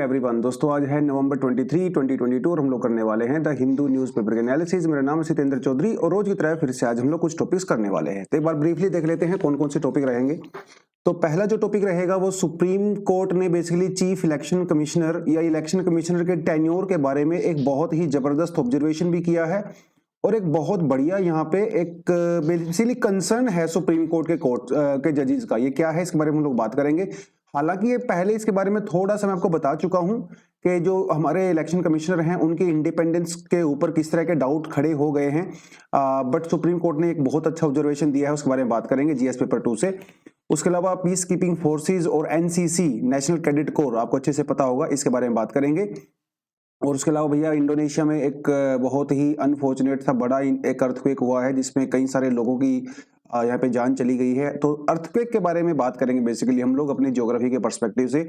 Everyone. दोस्तों आज है नवंबर 23, 2022 और हम लोग करने वाले हैं द हिंदू न्यूज़पेपर के एनालिसिस। मेरा नाम है सितेंद्र चौधरी और रोज की तरह फिर से आज हम लोग कुछ टॉपिक्स करने वाले हैं। तो एक बार ब्रीफली देख लेते हैं कौन कौन से टॉपिक रहेंगे। तो पहला जो टॉपिक रहेगा वो सुप्रीम कोर्ट ने बेसिकली चीफ इलेक्शन कमिश्नर या इलेक्शन कमिश्नर के टेन्योर के बारे में एक बहुत ही जबरदस्त ऑब्जर्वेशन भी किया है और एक बहुत बढ़िया यहाँ पे एक बेसिकली कंसर्न है सुप्रीम कोर्ट के जजेस का। ये क्या है इसके बारे में हम लोग बात करेंगे। हालांकि ये पहले इसके बारे में थोड़ा सा मैं आपको बता चुका हूं कि जो हमारे इलेक्शन कमिश्नर हैं उनके इंडिपेंडेंस के ऊपर किस तरह के डाउट खड़े हो गए हैं। बट सुप्रीम कोर्ट ने एक बहुत अच्छा ऑब्जर्वेशन दिया है, उसके बारे में बात करेंगे जीएस पेपर 2 से। उसके अलावा पीस कीपिंग फोर्सेज और एनसीसी नेशनल कैडेट कोर आपको अच्छे से पता होगा, इसके बारे में बात करेंगे। और उसके अलावा भैया इंडोनेशिया में एक बहुत ही अनफॉर्चुनेट सा बड़ा एक अर्थक्वेक हुआ है जिसमें कई सारे लोगों की यहाँ पे जान चली गई है। तो अर्थक्वेक के बारे में बात करेंगे बेसिकली हम लोग अपनी ज्योग्राफी के पर्सपेक्टिव से,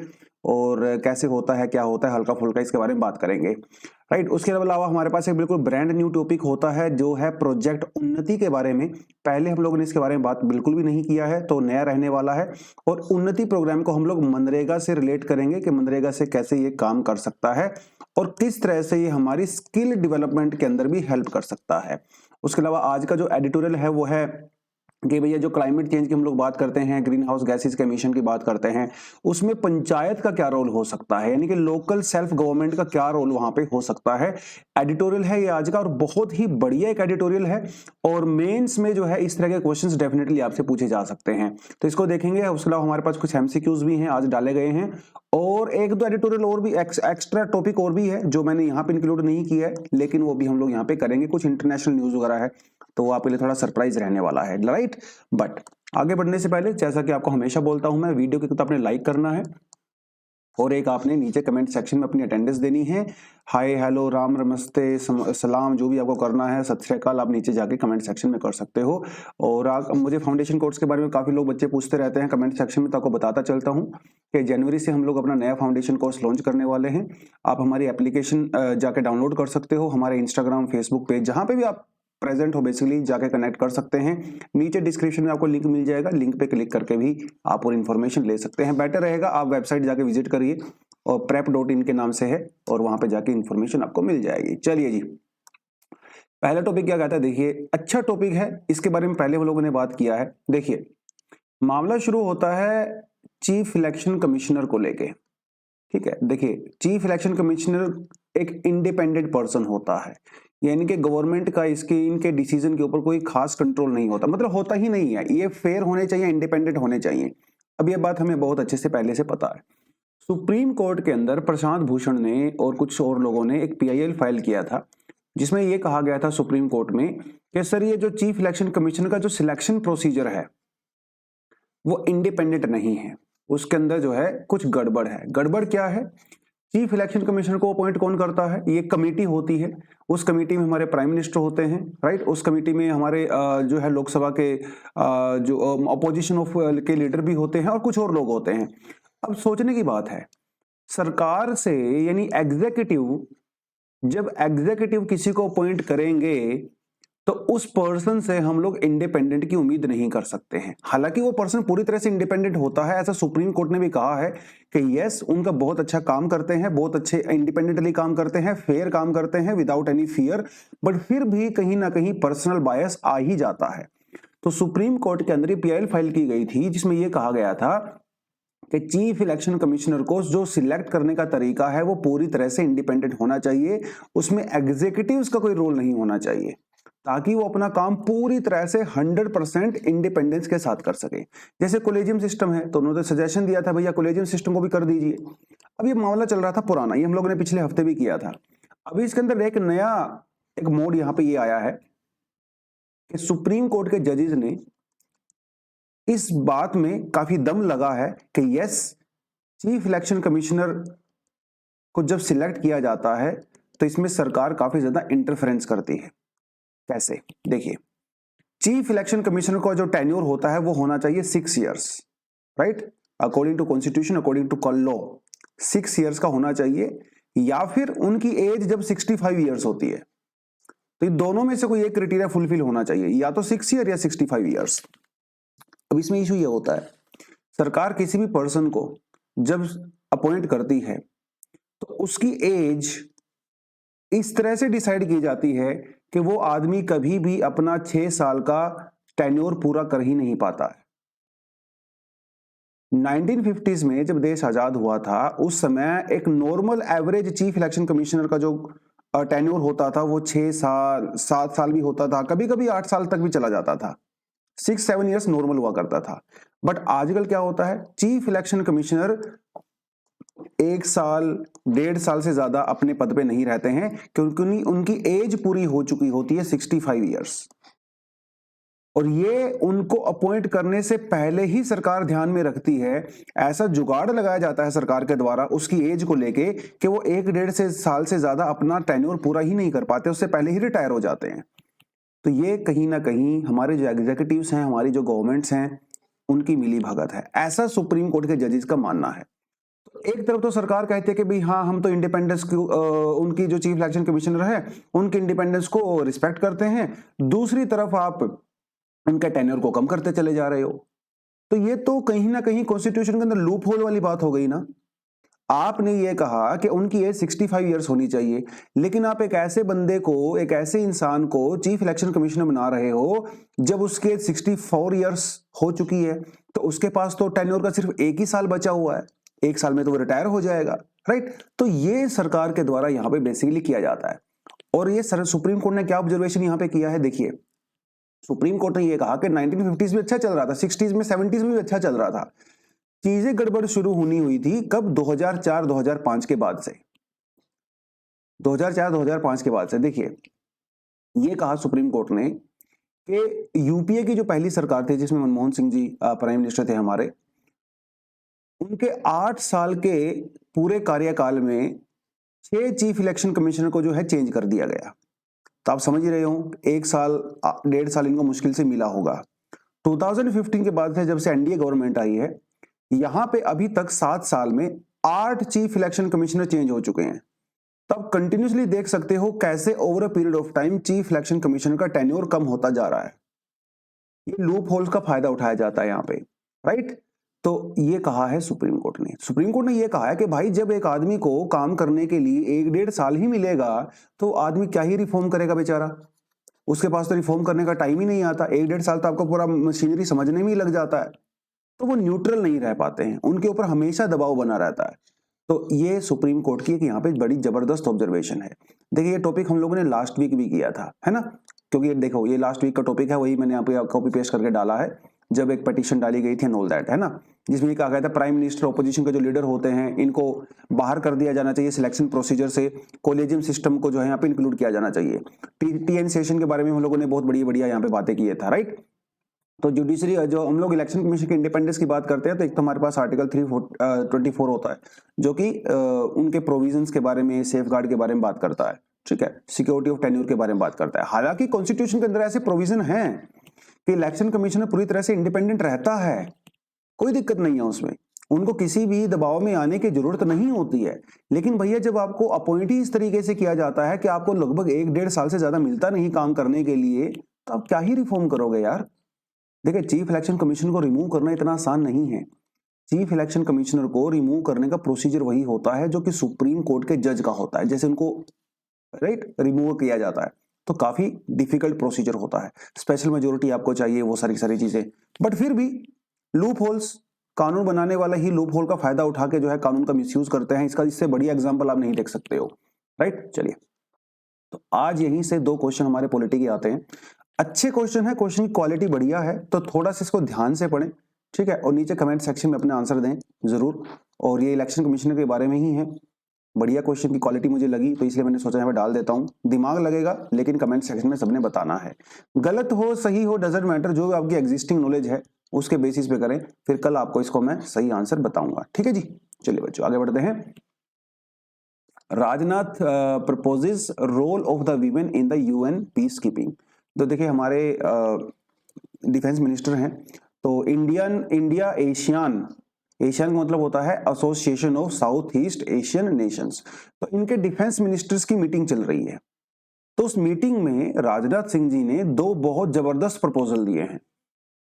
और कैसे होता है क्या होता है हल्का फुल्का इसके बारे में बात करेंगे, राइट। उसके अलावा हमारे पास एक बिल्कुल ब्रांड न्यू टॉपिक होता है जो है प्रोजेक्ट उन्नति के बारे में। पहले हम लोगों ने इसके बारे में बात बिल्कुल भी नहीं किया है, तो नया रहने वाला है। और उन्नति प्रोग्राम को हम लोग मनरेगा से रिलेट करेंगे कि मनरेगा से कैसे ये काम कर सकता है और किस तरह से ये हमारी स्किल डेवलपमेंट के अंदर भी हेल्प कर सकता है। उसके अलावा आज का जो एडिटोरियल है वो है कि भैया जो क्लाइमेट चेंज की हम लोग बात करते हैं, ग्रीन हाउस गैसेस के एमिशन की बात करते हैं, उसमें पंचायत का क्या रोल हो सकता है, यानी कि लोकल सेल्फ गवर्नमेंट का क्या रोल वहां पे हो सकता है। एडिटोरियल है ये आज का और बहुत ही बढ़िया एक एडिटोरियल है। और मेंस में जो है इस तरह के क्वेश्चंस डेफिनेटली आपसे पूछे जा सकते हैं, तो इसको देखेंगे। उसके अलावा हमारे पास कुछ एमसीक्यूज भी हैं आज डाले गए हैं, और एक दो एडिटोरियल और भी एक्स्ट्रा टॉपिक और भी है जो मैंने यहाँ पे इंक्लूड नहीं किया है, लेकिन वो भी हम लोग यहाँ पे करेंगे। कुछ इंटरनेशनल न्यूज वगैरह है तो वो आपके लिए थोड़ा सरप्राइज रहने वाला है, राइट। बट आगे बढ़ने से पहले जैसा कि आपको हमेशा बोलता हूं मैं, वीडियो को तो आपने लाइक करना है और एक आपने नीचे कमेंट सेक्शन में अपनी अटेंडेंस देनी है। हाय, हेलो, राम, नमस्ते, सलाम, जो भी आपको करना है, सत श्री अकाल, आप नीचे जाके कमेंट सेक्शन में कर सकते हो। और मुझे फाउंडेशन कोर्स के बारे में काफी लोग बच्चे पूछते रहते हैं कमेंट सेक्शन में, तो आपको बताता चलता हूं कि जनवरी से हम लोग अपना नया फाउंडेशन कोर्स लॉन्च करने वाले हैं। आप हमारी एप्लीकेशन जाके डाउनलोड कर सकते हो, हमारे इंस्टाग्राम, फेसबुक पेज, जहां पे भी आप प्रेजेंट हो बेसिकली जाके कनेक्ट कर सकते हैं। नीचे डिस्क्रिप्शन में आपको लिंक मिल जाएगा, लिंक पे क्लिक करके भी आप और इन्फॉर्मेशन ले सकते हैं। बेटर रहेगा आप वेबसाइट जाके विजिट करिए, और prep.in के नाम से है, और वहां पे जाके इन्फॉर्मेशन आपको मिल जाएगी। चलिए जी, पहला टॉपिक क्या कहता है, देखिए अच्छा टॉपिक है, इसके बारे में पहले हम लोगों ने बात किया है। देखिए मामला शुरू होता है चीफ इलेक्शन कमिश्नर को लेके, ठीक है। देखिए चीफ इलेक्शन कमिश्नर एक इंडिपेंडेंट पर्सन होता है, यानी कि गवर्नमेंट का इनके डिसीजन के ऊपर कोई खास कंट्रोल नहीं होता, मतलब होता ही नहीं है। ये फेयर होने चाहिए, इंडिपेंडेंट होने चाहिए। अब ये बात हमें बहुत अच्छे से पहले से पता है। सुप्रीम कोर्ट के अंदर प्रशांत भूषण ने और कुछ और लोगों ने एक पीआईएल फाइल किया था जिसमें यह कहा गया था सुप्रीम कोर्ट में कि सर ये जो चीफ इलेक्शन कमिश्नर का जो सिलेक्शन प्रोसीजर है वो इंडिपेंडेंट नहीं है, उसके अंदर जो है कुछ गड़बड़ है। गड़बड़ क्या है? चीफ इलेक्शन कमिश्नर को अपॉइंट कौन करता है? ये कमेटी होती है, उस कमेटी में हमारे प्राइम मिनिस्टर होते हैं, राइट। उस कमेटी में हमारे जो है लोकसभा के जो अपोजिशन ऑफ के लीडर भी होते हैं और कुछ और लोग होते हैं। अब सोचने की बात है, सरकार से यानी एग्जीक्यूटिव, जब एग्जीक्यूटिव किसी को अपॉइंट करेंगे तो उस पर्सन से हम लोग इंडिपेंडेंट की उम्मीद नहीं कर सकते हैं। हालांकि वो पर्सन पूरी तरह से इंडिपेंडेंट होता है, ऐसा सुप्रीम कोर्ट ने भी कहा है कि यस उनका बहुत अच्छा काम करते हैं, बहुत अच्छे इंडिपेंडेंटली काम करते हैं, फेयर काम करते हैं, विदाउट एनी फियर, बट फिर भी कहीं ना कहीं पर्सनल बायस आ ही जाता है। तो सुप्रीम कोर्ट के अंदर पीआईएल फाइल की गई थी जिसमें यह कहा गया था कि चीफ इलेक्शन कमिश्नर को जो सिलेक्ट करने का तरीका है वो पूरी तरह से इंडिपेंडेंट होना चाहिए, उसमें एग्जीक्यूटिव्स का कोई रोल नहीं होना चाहिए, ताकि वो अपना काम पूरी तरह से 100% इंडिपेंडेंस के साथ कर सके। जैसे कोलेजियम सिस्टम है तो उन्होंने सजेशन दिया था भैया कोलेजियम सिस्टम को भी कर दीजिए। अब ये मामला चल रहा था पुराना, ये हम लोगों ने पिछले हफ्ते भी किया था। अभी इसके अंदर एक नया एक मोड यहाँ पे ये आया है कि सुप्रीम कोर्ट के जजेस ने इस बात में काफी दम लगा है कि यस चीफ इलेक्शन कमिश्नर को जब सिलेक्ट किया जाता है तो इसमें सरकार काफी ज्यादा इंटरफेरेंस करती है। कैसे? देखिए चीफ इलेक्शन कमिश्नर का जो टेन्योर होता है वो होना चाहिए 6 years, right. According to constitution, according to law 6 years का होना चाहिए, या फिर उनकी एज जब 65 इयर्स होती है, तो ये दोनों में से कोई एक क्राइटेरिया फुलफिल होना चाहिए, या तो 6 ईयर या 65 इयर्स। अब इसमें इशू ये होता है, सरकार किसी भी पर्सन को जब अपॉइंट करती है तो उसकी एज इस तरह से डिसाइड की जाती है कि वो आदमी कभी भी अपना 6 साल का टेन्योर पूरा कर ही नहीं पाता है। 1950s में जब देश आजाद हुआ था, उस समय एक normal average chief election commissioner का जो टेन्योर होता था वो 6 साल 7 साल भी होता था, कभी कभी 8 साल तक भी चला जाता था। 6-7 ईयर्स नॉर्मल हुआ करता था। बट आजकल क्या होता है, चीफ इलेक्शन कमिश्नर 1 साल 1.5 साल से ज्यादा अपने पद पे नहीं रहते हैं, क्योंकि उनकी एज पूरी हो चुकी होती है 65 ईयर्स। और ये उनको अपॉइंट करने से पहले ही सरकार ध्यान में रखती है। ऐसा जुगाड़ लगाया जाता है सरकार के द्वारा उसकी एज को लेके कि वो 1-1.5 साल से ज्यादा अपना टेन्योर पूरा ही नहीं कर पाते, उससे पहले ही रिटायर हो जाते हैं। तो ये कहीं ना कहीं हमारे जो एग्जीक्यूटिव्स हैं, हमारी जो गवर्नमेंट्स हैं, उनकी मिली भगत है, ऐसा सुप्रीम कोर्ट के जजेस का मानना है। एक तरफ तो सरकार कहती है कि भाई हाँ, हम तो इंडिपेंडेंस की उनकी जो चीफ इलेक्शन कमिश्नर है उनके इंडिपेंडेंस को रिस्पेक्ट करते हैं, दूसरी तरफ आप उनके टेन्योर को कम करते चले जा रहे हो। तो ये तो कहीं ना कहीं कॉन्स्टिट्यूशन के अंदर लूप होल वाली बात हो गई ना। आपने ये कहा कि उनकी एज 65 ईयर्स होनी चाहिए, लेकिन आप एक ऐसे बंदे को, एक ऐसे इंसान को चीफ इलेक्शन कमिश्नर बना रहे हो जब उसकी एज 64 ईयर्स हो चुकी है, तो उसके पास तो टेन्योर का सिर्फ 1 ही साल बचा हुआ है, 1 साल में तो वो रिटायर हो जाएगा, राइट। तो ये सरकार के द्वारा यहाँ पे बेसिकली किया जाता है। और ये सुप्रीम कोर्ट ने क्या ऑब्जर्वेशन यहाँ पे किया है, देखिए सुप्रीम कोर्ट ने यह कहा कि 1950s में अच्छा चल रहा था, 60s में 70s में भी अच्छा चल रहा था, चीजें गड़बड़ शुरू होनी हुई थी कब, 2004-2005 के बाद से। 2004-2005 के बाद से देखिए ये कहा सुप्रीम कोर्ट ने कि यूपीए की जो पहली सरकार थी जिसमें मनमोहन सिंह जी प्राइम मिनिस्टर थे हमारे, उनके 8 साल के पूरे कार्यकाल में 6 चीफ इलेक्शन कमिश्नर को जो है चेंज कर दिया गया। तो आप समझ ही रहे हो, 1 साल 1.5 साल इनको मुश्किल से मिला होगा। 2015 के बाद से जब से एनडीए गवर्नमेंट आई है, यहां पे अभी तक 7 साल में 8 चीफ इलेक्शन कमिश्नर चेंज हो चुके हैं। तब कंटिन्यूसली देख सकते हो कैसे over a period of time chief election commissioner का टेन्योर कम होता जा रहा है। ये लूप होल्स का फायदा उठाया जाता है यहाँ पे, राइट। तो ये कहा है सुप्रीम कोर्ट ने। सुप्रीम कोर्ट ने ये कहा है कि भाई जब एक आदमी को काम करने के लिए 1-1.5 साल ही मिलेगा तो आदमी क्या ही रिफॉर्म करेगा बेचारा, उसके पास तो रिफॉर्म करने का टाइम ही नहीं आता। 1-1.5 साल तो आपका पूरा मशीनरी समझने में ही लग जाता है, तो वो न्यूट्रल नहीं रह पाते हैं, उनके ऊपर हमेशा दबाव बना रहता है। तो ये सुप्रीम कोर्ट की यहाँ पे बड़ी जबरदस्त ऑब्जर्वेशन है। देखिए ये टॉपिक हम लोगों ने लास्ट वीक भी किया था, है ना, क्योंकि देखो ये लास्ट वीक का टॉपिक है, वही मैंने यहाँ पे कॉपी पेस्ट करके डाला है, जब एक पिटीशन डाली गई थी एंड ऑल दैट, है ना, जिसमें ये कहा गया था प्राइम मिनिस्टर ऑपोजिशन के जो लीडर होते हैं इनको बाहर कर दिया जाना चाहिए सिलेक्शन प्रोसीजर से, कोलेजियम सिस्टम को जो है यहाँ पे इंक्लूड किया जाना चाहिए। टीएन सेशन के बारे में हम लोगों ने बहुत बढ़िया यहाँ पे बातें की था, राइट। तो जुडिशरी जो हम लोग इलेक्शन कमीशन के इंडिपेंडेंस की बात करते हैं तो एक तो हमारे पास आर्टिकल 324 होता है जो कि उनके प्रोविजंस के बारे में, सेफ गार्ड के बारे में बात करता है, ठीक है, सिक्योरिटी ऑफ टेन्योर के बारे में बात करता है। हालांकि कॉन्स्टिट्यूशन के अंदर ऐसे प्रोविजन हैं कि इलेक्शन कमीशन पूरी तरह से इंडिपेंडेंट रहता है, कोई दिक्कत नहीं है उसमें, उनको किसी भी दबाव में आने की जरूरत नहीं होती है। लेकिन भैया जब आपको अपॉइंट ही इस तरीके से किया जाता है कि आपको लगभग 1-1.5 साल से ज्यादा मिलता नहीं काम करने के लिए, तो आप क्या ही रिफॉर्म करोगे यार। देखिए चीफ इलेक्शन कमीशन को रिमूव करना इतना आसान नहीं है। चीफ इलेक्शन कमिश्नर को रिमूव करने का प्रोसीजर वही होता है जो कि सुप्रीम कोर्ट के जज का होता है, जैसे उनको राइट रिमूव किया जाता है, तो काफी डिफिकल्ट प्रोसीजर होता है, स्पेशल मेजोरिटी आपको चाहिए, वो सारी चीजें। बट फिर भी लूप होल्स, कानून बनाने वाला ही लूप होल का फायदा उठा के जो है कानून का मिसयूज करते हैं, इसका इससे बढ़िया एग्जांपल आप नहीं देख सकते हो, राइट। चलिए तो आज यहीं से 2 क्वेश्चन हमारे पॉलिटी के आते हैं। अच्छे क्वेश्चन है, क्वेश्चन की क्वालिटी बढ़िया है, तो थोड़ा सा इसको ध्यान से पढ़ें, ठीक है, और नीचे कमेंट सेक्शन में अपने आंसर दें जरूर। और ये इलेक्शन कमिश्नर के बारे में ही है, बढ़िया क्वेश्चन की क्वालिटी मुझे लगी तो इसलिए मैंने सोचा यहाँ पे डाल देता हूँ। दिमाग लगेगा लेकिन कमेंट सेक्शन में सबने बताना है, गलत हो सही हो डजंट मैटर, जो आपकी एग्जिस्टिंग नॉलेज है उसके बेसिस पे करें, फिर कल आपको इसको मैं सही आंसर बताऊंगा, ठीक है जी। चलिए बच्चों आगे बढ़ते हैं। Rajnath proposes role of the women in the UN peacekeeping. तो देखिए हमारे डिफेंस मिनिस्टर हैं, तो इंडिया एशियन का मतलब होता है association of south east Asian Nations. तो इनके डिफेंस मिनिस्टर्स की मीटिंग चल रही है, तो उस मीटिंग में राजनाथ सिंह जी ने 2 बहुत जबरदस्त प्रपोजल दिए हैं।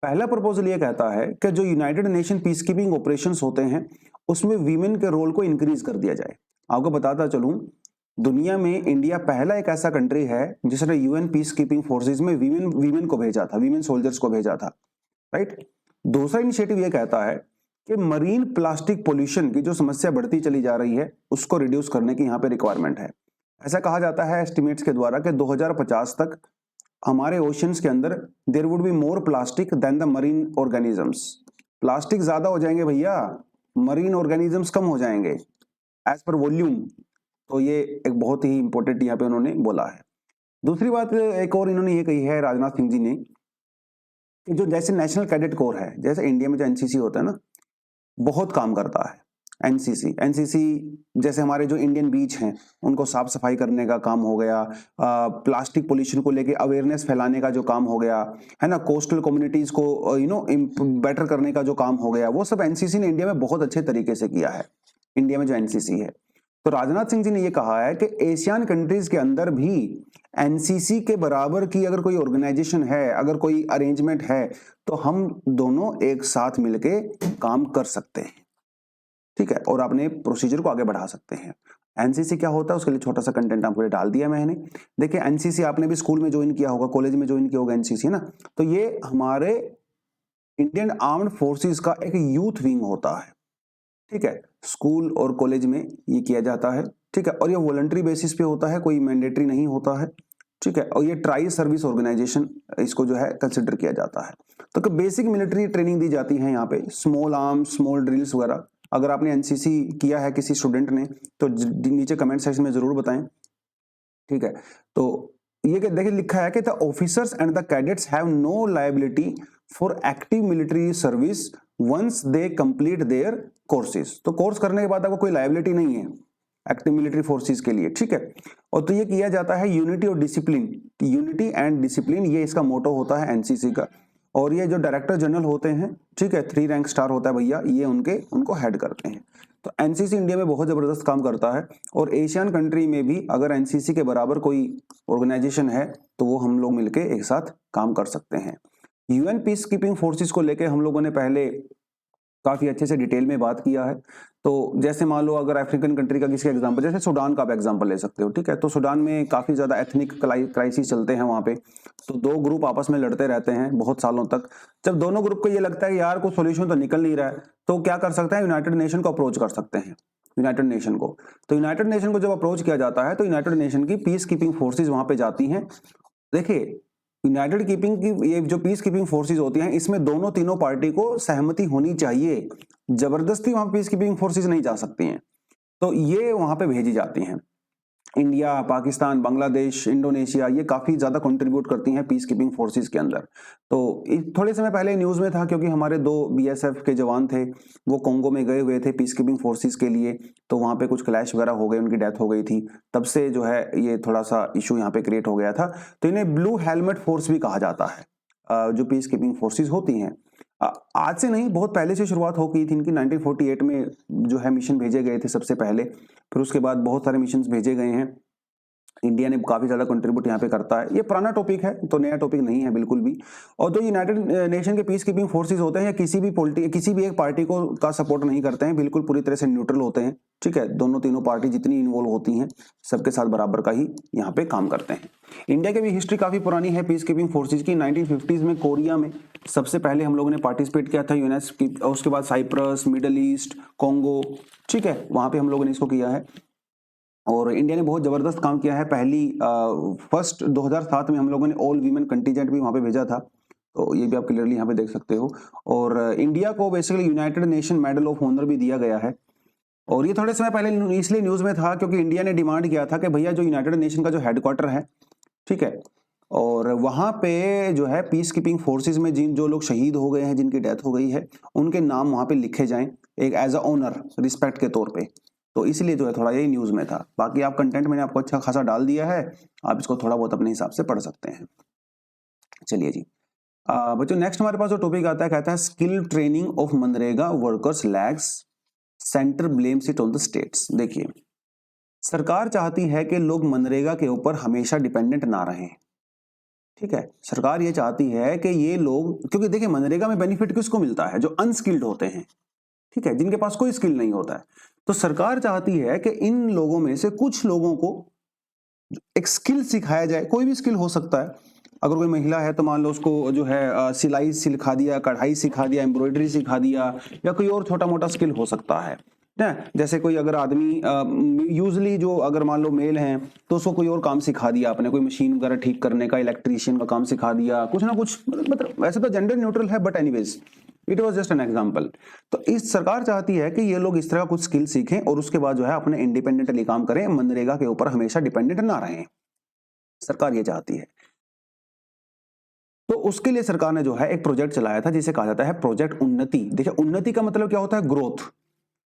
पहला प्रपोजल ये कहता है कि जो United nation peace keeping operations होते हैं उसमें वीमेन के रोल को इंक्रीज कर दिया जाए। आपको बताता चलूं, दुनिया में इंडिया पहला एक ऐसा कंट्री है जिसने यूएन पीस कीपिंग फोर्सेज में वीमेन को भेजा था, वीमेन सोल्जर्स को भेजा था, राइट। दूसरा इनिशिएटिव ये कहता है कि मरीन प्लास्टिक पोल्यूशन की जो समस्या बढ़ती चली जा रही है उसको रिड्यूस करने की यहाँ पे रिक्वायरमेंट है। ऐसा कहा जाता है एस्टिमेट्स के द्वारा कि 2050 तक हमारे ओशंस के अंदर there would be more plastic than the marine organisms. Plastic ज्यादा हो जाएंगे भैया, मरीन ऑर्गेनिजम्स कम हो जाएंगे एज पर वॉल्यूम। तो ये एक बहुत ही इंपॉर्टेंट यहाँ पे उन्होंने बोला है। दूसरी बात एक और इन्होंने ये कही है राजनाथ सिंह जी ने कि जो जैसे नेशनल कैडेट कोर है, जैसे इंडिया में जो एनसीसी होता है ना, बहुत काम करता है। एनसीसी जैसे हमारे जो इंडियन बीच हैं उनको साफ सफाई करने का काम हो गया, प्लास्टिक पोल्यूशन को लेके अवेयरनेस फैलाने का जो काम हो गया है ना, कोस्टल कम्युनिटीज को बेटर करने का जो काम हो गया, वो सब एनसीसी ने इंडिया में बहुत अच्छे तरीके से किया है। इंडिया में जो एनसीसी है, तो राजनाथ सिंह जी ने ये कहा है कि एशियन कंट्रीज के अंदर भी एनसीसी के बराबर की अगर कोई ऑर्गेनाइजेशन है, अगर कोई अरेंजमेंट है, तो हम दोनों एक साथ मिलके काम कर सकते हैं, ठीक है, और अपने प्रोसीजर को आगे बढ़ा सकते हैं। एनसीसी क्या होता है उसके लिए छोटा सा कंटेंट आपको डाल दिया मैंने। देखिए एनसीसी आपने भी स्कूल में ज्वाइन किया होगा, कॉलेज में ज्वाइन किया होगा एनसीसी, है ना। तो ये हमारे इंडियन आर्म्ड फोर्सेस का एक यूथ विंग होता है, ठीक है, स्कूल और कॉलेज में ये किया जाता है, ठीक है, और ये वॉलंटरी बेसिस पे होता है, कोई मैंडेटरी नहीं होता है, ठीक है, और ये ट्राई सर्विस ऑर्गेनाइजेशन इसको जो है कंसिडर किया जाता है। तो बेसिक मिलिट्री ट्रेनिंग दी जाती है यहाँ पे, स्मॉल आर्म्स, स्मॉल ड्रिल्स वगैरह। अगर आपने एनसीसी किया है किसी स्टूडेंट ने तो नीचे कमेंट सेक्शन में जरूर बताएं, ठीक है। तो ये देखिए लिखा है कि the officers and the cadets have no liability for active military service once they complete their courses. तो कोर्स करने के बाद आपको कोई लायबिलिटी नहीं है एक्टिव मिलिट्री फोर्सेस के लिए, ठीक है। और तो ये किया जाता है यूनिटी और डिसिप्लिन, यूनिटी एंड डिसिप्लिन, ये इसका मोटो होता है एनसीसी का। और ये जो डायरेक्टर जनरल होते हैं, ठीक है, 3 रैंक स्टार होता है भैया, ये उनको हेड करते हैं। तो एनसीसी इंडिया में बहुत जबरदस्त काम करता है, और एशियन कंट्री में भी अगर एनसीसी के बराबर कोई ऑर्गेनाइजेशन है तो वो हम लोग मिलके एक साथ काम कर सकते हैं। यूएन पीस कीपिंग फोर्सेस को लेके हम लोगों ने पहले काफी अच्छे से डिटेल में बात किया है। तो जैसे मान लो अगर अफ्रीकन कंट्री का किसी एग्जांपल, जैसे सूडान का आप एग्जांपल ले सकते हो, ठीक है। तो सूडान में काफी ज्यादा एथनिक क्राइसिस चलते हैं वहां पे, तो 2 ग्रुप आपस में लड़ते रहते हैं बहुत सालों तक। जब दोनों ग्रुप को ये लगता है कि यार कोई सोल्यूशन तो निकल नहीं रहा है, तो क्या कर सकते हैं, यूनाइटेड नेशन को अप्रोच कर सकते हैं, यूनाइटेड नेशन को। तो यूनाइटेड नेशन को जब अप्रोच किया जाता है तो यूनाइटेड नेशन की पीस कीपिंग फोर्सेज वहां पे जाती हैं। देखिए यूनाइटेड कीपिंग की ये जो पीस कीपिंग फोर्सेज होती हैं, इसमें दोनों तीनों पार्टी को सहमति होनी चाहिए, जबरदस्ती वहां पीस कीपिंग फोर्सेज नहीं जा सकती हैं। तो ये वहां पे भेजी जाती हैं। इंडिया, पाकिस्तान, बांग्लादेश, इंडोनेशिया, ये काफी ज्यादा कंट्रीब्यूट करती हैं पीस कीपिंग फोर्सेज के अंदर। तो थोड़े समय पहले न्यूज में था, क्योंकि हमारे 2 बीएसएफ के जवान थे, वो कोंगो में गए हुए थे पीस कीपिंग फोर्सेज के लिए, तो वहां पे कुछ क्लैश वगैरह हो गए, उनकी डेथ हो गई थी। तब से जो है ये थोड़ा सा इशू यहाँ पे क्रिएट हो गया था। तो इन्हें ब्लू हेलमेट फोर्स भी कहा जाता है, जो पीस कीपिंग फोर्सेज होती हैं। आज से नहीं, बहुत पहले से शुरुआत हो गई थी इनकी। 1948 में जो है मिशन भेजे गए थे सबसे पहले, फिर उसके बाद बहुत सारे मिशन भेजे गए हैं। इंडिया ने काफी ज्यादा कंट्रीब्यूट यहाँ पे करता है। ये पुराना टॉपिक है, तो नया टॉपिक नहीं है बिल्कुल भी। और जो यूनाइटेड नेशन के पीस कीपिंग फोर्सेज होते हैं, या किसी भी एक पार्टी को का सपोर्ट नहीं करते हैं, बिल्कुल पूरी तरह से न्यूट्रल होते हैं, ठीक है। दोनों तीनों पार्टी जितनी इन्वॉल्व होती हैं सबके साथ बराबर का ही यहाँ पे काम करते हैं। इंडिया की भी हिस्ट्री काफी पुरानी है पीस कीपिंग फोर्सेज की। 1950s में कोरिया में सबसे पहले हम लोगों ने पार्टिसिपेट किया था यूनेस्को, उसके बाद साइप्रस, मिडल ईस्ट, कोंगो, ठीक है, वहां पे हम लोगों ने इसको किया है। और इंडिया ने बहुत जबरदस्त काम किया है। फर्स्ट 2007 में हम लोगों ने ऑल वीमेन कंटीजेंट भी वहां पे भेजा था, तो ये भी आप क्लियरली यहाँ पे देख सकते हो। और इंडिया को basically United Nation medal of honour भी दिया गया है। और ये थोड़े समय पहले इसलिए न्यूज में था क्योंकि इंडिया ने डिमांड किया था कि भैया जो यूनाइटेड नेशन का जो हेडक्वार्टर है, ठीक है, और वहां पे जो है पीस कीपिंग फोर्सेज में जो लोग शहीद हो गए हैं, जिनकी डेथ हो गई है, उनके नाम वहां पे लिखे जाएं एक एज अ ऑनर, रिस्पेक्ट के तौर पे। तो इसलिए जो है थोड़ा यही न्यूज में था। बाकी आप कंटेंट मैंने आपको अच्छा खासा डाल दिया है, आप इसको थोड़ा बहुत अपने हिसाब से पढ़ सकते हैं। चलिए जी बच्चों, नेक्स्ट हमारे पास जो टॉपिक आता है, कहता है skill training of MNREGA workers lags, centre blames it on the states. देखिए सरकार चाहती है कि लोग मनरेगा के ऊपर हमेशा डिपेंडेंट ना रहें, ठीक है। सरकार ये चाहती है कि ये लोग, क्योंकि देखिए मनरेगा में बेनिफिट किसको मिलता है, जो अनस्किल्ड होते हैं, ठीक है, जिनके पास कोई स्किल नहीं होता है। तो सरकार चाहती है कि इन लोगों में से कुछ लोगों को एक स्किल सिखाया जाए, कोई भी स्किल हो सकता है। अगर कोई महिला है तो मान लो उसको जो है सिलाई सिखा दिया, कढ़ाई सिखा दिया, एम्ब्रॉयडरी सिखा दिया, या कोई और छोटा मोटा स्किल हो सकता है ना। जैसे कोई अगर आदमी यूजली जो अगर मान लो मेल हैं तो उसको कोई और काम सिखा दिया आपने, कोई मशीन वगैरह ठीक करने का, इलेक्ट्रीशियन का काम सिखा दिया, कुछ ना कुछ, मतलब वैसे तो जेंडर न्यूट्रल है, but anyways it was just an example. तो इस सरकार चाहती है कि ये लोग इस तरह कुछ स्किल सीखें और उसके बाद जो है अपने इंडिपेंडेंटली काम करें, मनरेगा के ऊपर हमेशा डिपेंडेंट ना रहें। सरकार ये चाहती है। तो उसके लिए सरकार ने जो है एक प्रोजेक्ट चलाया था जिसे कहा जाता है प्रोजेक्ट उन्नति। देखिए, उन्नति का मतलब क्या होता है? ग्रोथ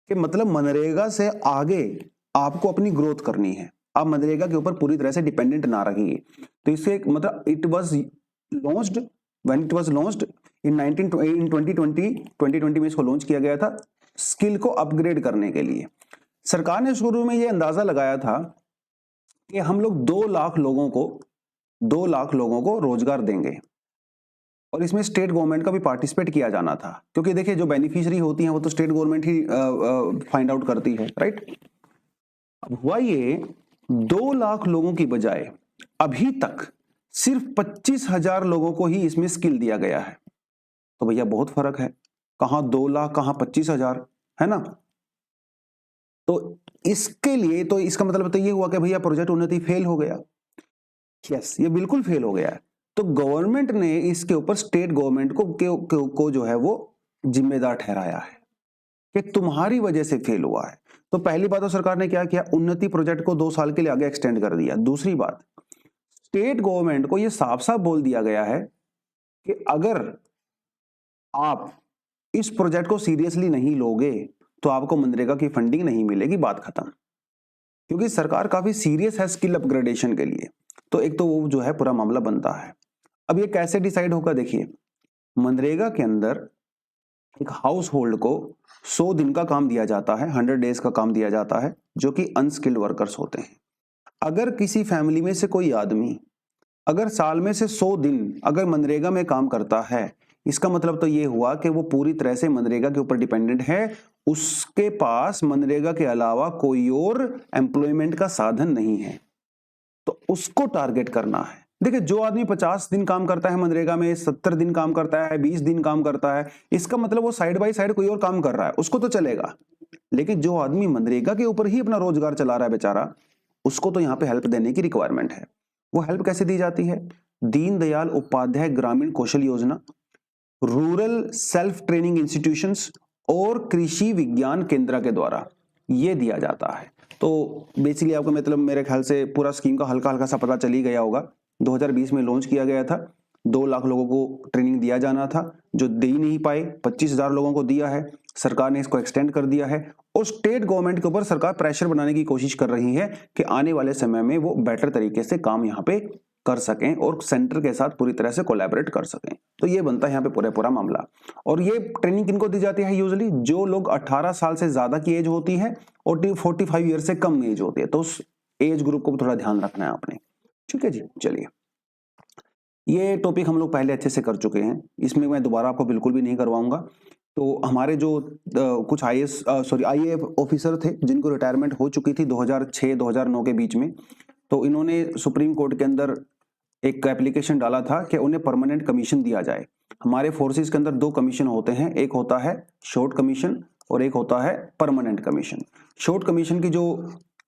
के मतलब मनरेगा से आगे आपको अपनी ग्रोथ करनी है, आप मनरेगा के ऊपर पूरी तरह से डिपेंडेंट ना रहिए। तो इससे एक मतलब it was launched when it was launched in 2020 में इसको लॉन्च किया गया था स्किल को अपग्रेड करने के लिए। सरकार ने शुरू में ये अंदाजा लगाया था कि हम लोग 2 लाख लोगों को रोजगार देंगे, और इसमें स्टेट गवर्नमेंट का भी पार्टिसिपेट किया जाना था, क्योंकि देखिए जो बेनिफिशियरी होती हैं वो तो स्टेट गवर्नमेंट ही फाइंड आउट करती है, राइट। अब हुआ ये 2 लाख लोगों की बजाय अभी तक सिर्फ 25,000 लोगों को ही इसमें स्किल दिया गया है। तो भैया बहुत फर्क है, कहां 2 लाख कहां 25,000, है ना। तो इसके लिए तो इसका मतलब तो ये हुआ कि भैया प्रोजेक्ट उन्नति फेल हो गया। यस, ये बिल्कुल फेल हो गया है। तो गवर्नमेंट ने इसके ऊपर स्टेट गवर्नमेंट को जो है वो जिम्मेदार ठहराया है कि तुम्हारी वजह से फेल हुआ है। तो पहली बात तो सरकार ने क्या किया, उन्नति प्रोजेक्ट को 2 साल के लिए आगे एक्सटेंड कर दिया। दूसरी बात, स्टेट गवर्नमेंट को यह साफ साफ बोल दिया गया है कि अगर आप इस प्रोजेक्ट को सीरियसली नहीं लोगे तो आपको मनरेगा की फंडिंग नहीं मिलेगी, बात खत्म। क्योंकि सरकार काफी सीरियस है स्किल अपग्रेडेशन के लिए। तो एक तो वो जो है पूरा मामला बनता है। अब ये कैसे डिसाइड होगा? देखिए, मनरेगा के अंदर एक हाउस होल्ड को 100 दिन का काम दिया जाता है, 100 डेज का काम दिया जाता है, जो कि अनस्किल्ड वर्कर्स होते हैं। अगर किसी फैमिली में से कोई आदमी अगर साल में से 100 दिन अगर मनरेगा में काम करता है, इसका मतलब तो ये हुआ कि वो पूरी तरह से मनरेगा के ऊपर डिपेंडेंट है, उसके पास मनरेगा के अलावा कोई और एम्प्लॉयमेंट का साधन नहीं है। तो उसको टारगेट करना है। देखिए, जो आदमी 50 दिन काम करता है मनरेगा में, 70 दिन काम करता है, 20 दिन काम करता है, इसका मतलब वो साइड बाय साइड कोई और काम कर रहा है, उसको तो चलेगा। लेकिन जो आदमी मनरेगा के ऊपर ही अपना रोजगार चला रहा है बेचारा, उसको तो यहाँ पे हेल्प देने की रिक्वायरमेंट है। वो हेल्प कैसे दी जाती है? दीनदयाल उपाध्याय ग्रामीण Kaushal Yojana, rural self training institutions और कृषि विज्ञान केंद्र के द्वारा ये दिया जाता है। तो बेसिकली आपको मतलब मेरे ख्याल से पूरा स्कीम का हल्का हल्का सा पता चल ही गया होगा। 2020 में लॉन्च किया गया था, 2 लाख लोगों को ट्रेनिंग दिया जाना था, जो दे ही नहीं पाए, 25,000 लोगों को दिया है। सरकार ने इसको एक्सटेंड कर दिया है और स्टेट गवर्नमेंट के ऊपर सरकार प्रेशर बनाने की कोशिश कर रही है कि आने वाले समय में वो बेटर तरीके से काम यहाँ पे कर सकें और सेंटर के साथ पूरी तरह से कोलैबोरेट कर सकें। तो ये बनता है यहाँ पे पूरा मामला। और ये ट्रेनिंग किनको दी जाती है? यूजुअली जो लोग 18 साल से ज्यादा की एज होती है और 45 ईयर से कम एज होती है, तो उस एज ग्रुप को थोड़ा ध्यान रखना है आपने। ठीक है जी, चलिए, ये टॉपिक हम लोग पहले अच्छे से कर चुके हैं, इसमें मैं दोबारा आपको बिल्कुल भी नहीं करवाऊंगा। तो हमारे जो कुछ आईएएफ ऑफिसर थे जिनको रिटायरमेंट हो चुकी थी 2006-2009 के बीच में, तो इन्होंने सुप्रीम कोर्ट के अंदर एक एप्लीकेशन डाला था कि उन्हें परमानेंट कमीशन दिया जाए। हमारे फोर्सेस के अंदर 2 कमीशन होते हैं, एक होता है शॉर्ट कमीशन और एक होता है परमानेंट कमीशन। शॉर्ट कमीशन की जो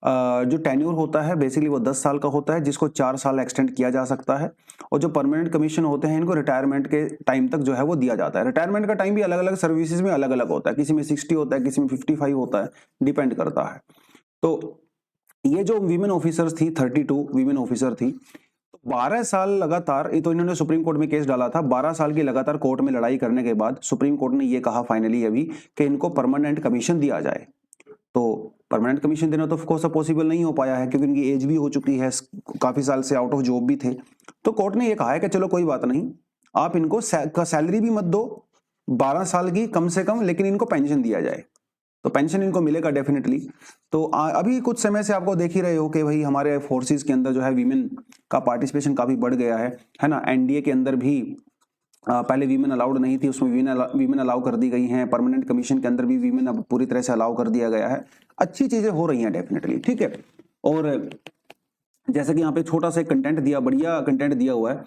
टेन्योर होता है बेसिकली वो 10 साल का होता है, जिसको 4 साल एक्सटेंड किया जा सकता है। और जो परमानेंट कमीशन होते हैं इनको रिटायरमेंट के टाइम तक जो है वो दिया जाता है। रिटायरमेंट का टाइम भी अलग अलग सर्विसेज में अलग अलग होता है, किसी में 60 होता है, किसी में 55 होता है, डिपेंड करता है। तो ये जो वीमेन ऑफिसर्स थी, 32 वीमेन ऑफिसर थी, 12 साल लगातार, ये तो इन्होंने सुप्रीम कोर्ट में केस डाला था, 12 साल की लगातार कोर्ट में लड़ाई करने के बाद सुप्रीम कोर्ट ने ये कहा फाइनली अभी कि इनको परमानेंट कमीशन दिया जाए। तो परमानेंट कमीशन देना तो ऑफ कोर्स पॉसिबल नहीं हो पाया है क्योंकि इनकी एज भी हो चुकी है, काफी साल से आउट ऑफ जॉब भी थे। तो कोर्ट ने ये कहा है कि चलो कोई बात नहीं, आप इनको सैलरी भी मत दो 12 साल की कम से कम, लेकिन इनको पेंशन दिया जाए। तो पेंशन इनको मिलेगा डेफिनेटली। तो अभी कुछ समय से आपको देख ही रहे हो कि भाई हमारे फोर्सेस के अंदर जो है वीमेन का पार्टिसिपेशन काफी बढ़ गया है ना। एनडीए के अंदर भी पहले वीमेन अलाउड नहीं थी, उसमें वीमेन अलाउ कर दी गई हैं। परमानेंट कमीशन के अंदर भी वीमेन अब पूरी तरह से अलाउ कर दिया गया है। अच्छी चीजें हो रही हैं डेफिनेटली, ठीक है। और जैसे कि यहाँ पे छोटा सा कंटेंट दिया, बढ़िया कंटेंट दिया हुआ है।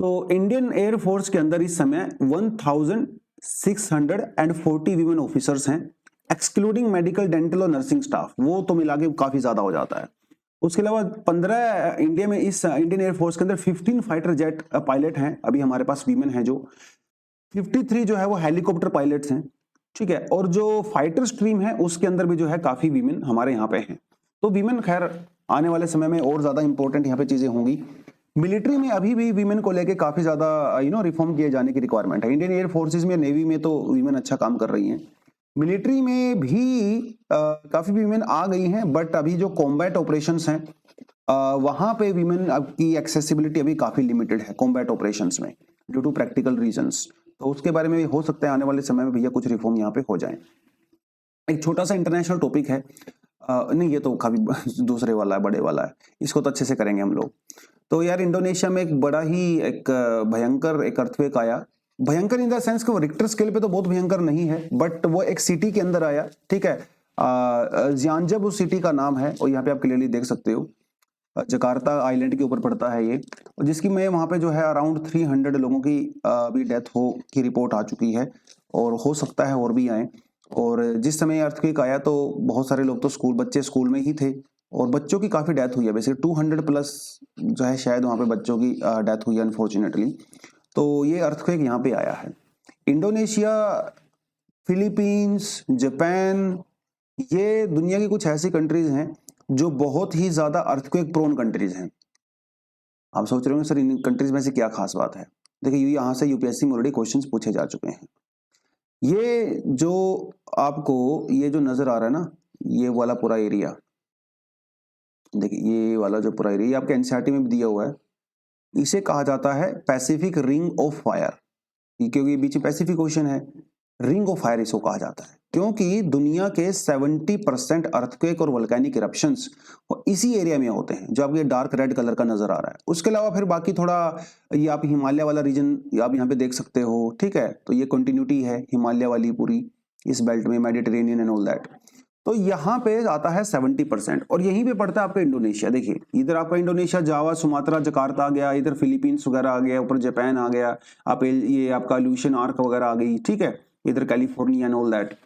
तो इंडियन एयरफोर्स के अंदर इस समय 1640 वीमेन ऑफिसर्स हैं, एक्सक्लूडिंग मेडिकल, डेंटल और नर्सिंग स्टाफ, वो तो मिला के काफी ज्यादा हो जाता है। उसके अलावा 15 इंडिया में इस इंडियन एयरफोर्स के अंदर 15 फाइटर जेट पायलट हैं अभी हमारे पास वीमेन हैं, जो 53 जो है वो हेलीकॉप्टर पायलट्स हैं, ठीक है। और जो फाइटर स्ट्रीम है उसके अंदर भी जो है काफी वीमेन हमारे यहाँ पे हैं। तो वीमेन खैर आने वाले समय में और ज्यादा इंपॉर्टेंट यहाँ पे चीजें होंगी। मिलिट्री में अभी भी वीमेन को लेके काफी ज्यादा रिफॉर्म किए जाने की रिक्वायरमेंट है। इंडियन एयर फोर्सेज में, नेवी में तो वीमेन अच्छा काम कर रही हैं। मिलिट्री में भी काफी वीमेन आ गई हैं, बट अभी जो कॉम्बैट ऑपरेशंस हैं वहां पे वीमेन की एक्सेसिबिलिटी अभी काफी लिमिटेड है कॉम्बैट ऑपरेशंस में, ड्यू टू प्रैक्टिकल रीजंस। तो उसके बारे में भी हो सकता है आने वाले समय में भैया कुछ रिफॉर्म यहाँ पे हो जाए। एक छोटा सा इंटरनेशनल टॉपिक है, नहीं ये तो काफी दूसरे वाला है, बड़े वाला है, इसको तो अच्छे से करेंगे हम लोग। तो यार इंडोनेशिया में एक बड़ा ही एक भयंकर एक अर्थक्वेक आया। भयंकर इन द सेंस कि वो रिक्टर स्केल पे तो बहुत भयंकर नहीं है, बट वो एक सिटी के अंदर आया, ठीक है। जियांजब उस सिटी का नाम है, और यहाँ पे आप क्लियरली देख सकते हो जकार्ता आइलैंड के ऊपर पड़ता है ये, जिसकी में वहाँ पे जो है अराउंड 300 लोगों की अभी डेथ हो की रिपोर्ट आ चुकी है, और हो सकता है और भी आए। और जिस समय अर्थक्वेक आया तो बहुत सारे लोग तो बच्चे स्कूल में ही थे, और बच्चों की काफ़ी डेथ हुई है, वैसे 200 प्लस जो है शायद वहाँ पे बच्चों की डेथ हुई है अनफॉर्चुनेटली। तो ये अर्थक्वेक यहाँ पे आया है। इंडोनेशिया, फिलीपींस, जापान, ये दुनिया की कुछ ऐसी कंट्रीज हैं जो बहुत ही ज्यादा अर्थक्वेक प्रोन कंट्रीज हैं। आप सोच रहे हो सर इन कंट्रीज में से क्या खास बात है? देखिए यहाँ से यूपीएससी में ऑलरेडी क्वेश्चंस पूछे जा चुके हैं। ये जो आपको ये जो नजर आ रहा है ना, ये वाला पूरा एरिया, देखिए ये वाला जो पूरा एरिया आपके एनसीईआरटी में भी दिया हुआ है, इसे कहा जाता है पैसिफिक रिंग ऑफ फायर, क्योंकि बीच में पैसिफिक ओशन है, रिंग ऑफ फायर इसको कहा जाता है, क्योंकि दुनिया के 70% अर्थक्वेक और वोल्केनिक इरप्शंस इसी एरिया में होते हैं, जो आपके डार्क रेड कलर का नजर आ रहा है। उसके अलावा फिर बाकी थोड़ा ये आप हिमालय वाला रीजन आप यहाँ पे देख सकते हो, ठीक है। तो ये कंटिन्यूटी है हिमालय वाली पूरी इस बेल्ट में, मेडिटेरेनियन एंड ऑल दैट। तो यहाँ पे आता है 70%, और यहीं पे पड़ता है आपका इंडोनेशिया। देखिए इधर आपका इंडोनेशिया, जावा, सुमात्रा, जकार्ता आ गया, इधर फिलीपींस वगैरह आ गया, ऊपर जापान आ गया, आप ये आपका ल्यूशन आर्क वगैरह आ गई, ठीक है, इधर कैलिफोर्निया एंड ऑल दैट,